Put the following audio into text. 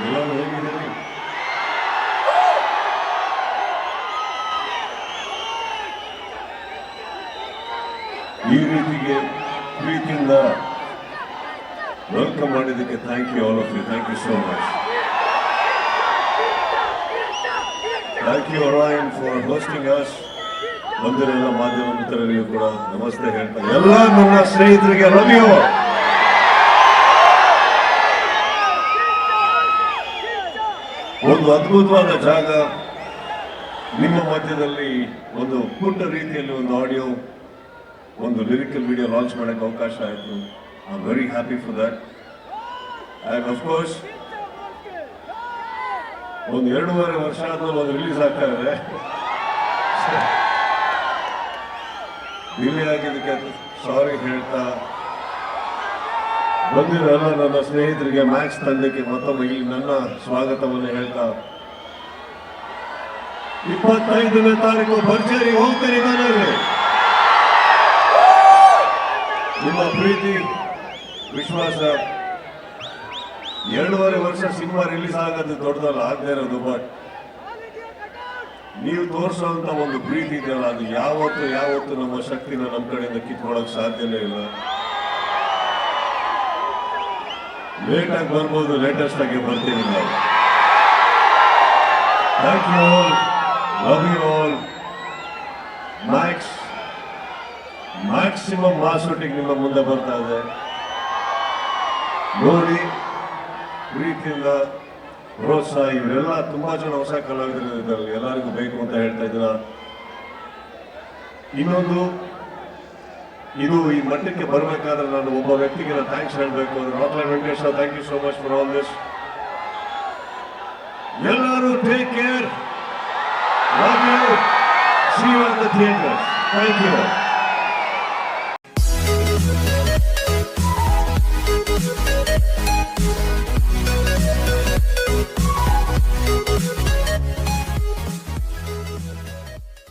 ಎಲ್ಲರೂ ಹೇಗಿದ್ದೀರಿ? ಈ ರೀತಿಗೆ ಪ್ರೀತಿಯಿಂದ ವೆಲ್ಕಮ್ ಮಾಡಿದ್ದಕ್ಕೆ thank you all of you. Thank you so much. Thank you Aryan for hosting us. ಬಂದಿರೋ ಮಾಧ್ಯಮ ಮಿತ್ರರಿಗೂ ಕೂಡ ನಮಸ್ತೆ ಹೇಳ್ತಾ ಎಲ್ಲ ನನ್ನ ಸ್ನೇಹಿತರಿಗೆ ಲವ್ ಯು. ಒಂದು ಅದ್ಭುತವಾದ ಜಾಗ, ನಿಮ್ಮ ಮಧ್ಯದಲ್ಲಿ ಒಂದು ಪುಟ್ಟ ರೀತಿಯಲ್ಲಿ ಒಂದು ಆಡಿಯೋ, ಒಂದು ಲಿರಿಕಲ್ ವಿಡಿಯೋ ಲಾಂಚ್ ಮಾಡಕ್ಕೆ ಅವಕಾಶ ಆಯಿತು. I am very happy for that. And of course ಒಂದು 2.5 ವರ್ಷ ಆದ್ಮೇಲೆ ಒಂದು ರಿಲೀಸ್ ಆಗ್ತಾ ಇದೆ. ಡಿಲೇ ಆಗಿದ್ದಕ್ಕೆ ಸಾರಿ ಹೇಳ್ತಾ, ಬಂದಿರಲ್ಲ ನನ್ನ ಸ್ನೇಹಿತರಿಗೆ ಮ್ಯಾಕ್ಸ್ ತಂಡಕ್ಕೆ ಮತ್ತೊಮ್ಮೆ ಇಲ್ಲಿ ನನ್ನ ಸ್ವಾಗತವನ್ನು ಹೇಳ್ತಾ, 25ನೇ ತಾರೀಕು ಭರ್ಜರಿ ಹೋಗ್ತೀರಿ ಮನೆಯಲ್ಲಿ. ನಿಮ್ಮ ಪ್ರೀತಿ ವಿಶ್ವಾಸ, 2.5 ವರ್ಷ ಸಿನಿಮಾ ರಿಲೀಸ್ ಆಗೋದು ದೊಡ್ಡದಲ್ಲ, ಆಗದೆ ಇರೋದು. ಬಟ್ ನೀವು ತೋರಿಸುವಂತ ಒಂದು ಪ್ರೀತಿ ಇದೆಯಲ್ಲ, ಅದು ಯಾವತ್ತು ನಮ್ಮ ಶಕ್ತಿನ ನಮ್ಮ ಕಡೆಯಿಂದ ಕಿತ್ಕೊಳ್ಳೋಕೆ ಸಾಧ್ಯನೇ ಇಲ್ಲ. ಲೇಟ್ ಆಗಿ ಬರ್ಬೋದು, ಲೇಟೆಸ್ಟ್ ಆಗಿ ಬರ್ತೀವಿ ನಾವು. Thank you all, love you all. Maximum ಮಾಸೊಟ್ಟಿಗೆ ನಿಮ್ಮ ಮುಂದೆ ಬರ್ತಾ ಇದೆ. ನೋಡಿ, ಪ್ರೀತಿಯಿಂದ ಪ್ರೋತ್ಸಾಹ. ಇವರೆಲ್ಲ ತುಂಬಾ ಜನ ಹೊಸ ಕಲಾವಿದರು ಇದ್ದಾರೆ, ಎಲ್ಲರಿಗೂ ಬೇಕು ಅಂತ ಹೇಳ್ತಾ ಇದ್ದೀರ. ಇನ್ನೊಂದು, ಇದು ಈ ಮಟ್ಟಕ್ಕೆ ಬರಬೇಕಾದ್ರೆ ನಾನು ಒಬ್ಬ ವ್ಯಕ್ತಿಗೆ ಥ್ಯಾಂಕ್ಸ್ ಹೇಳಬೇಕು. Rockline Venkatesh, thank you so much for all this. ಎಲ್ಲರೂ take care, love you, see you at the theatre. Thank you.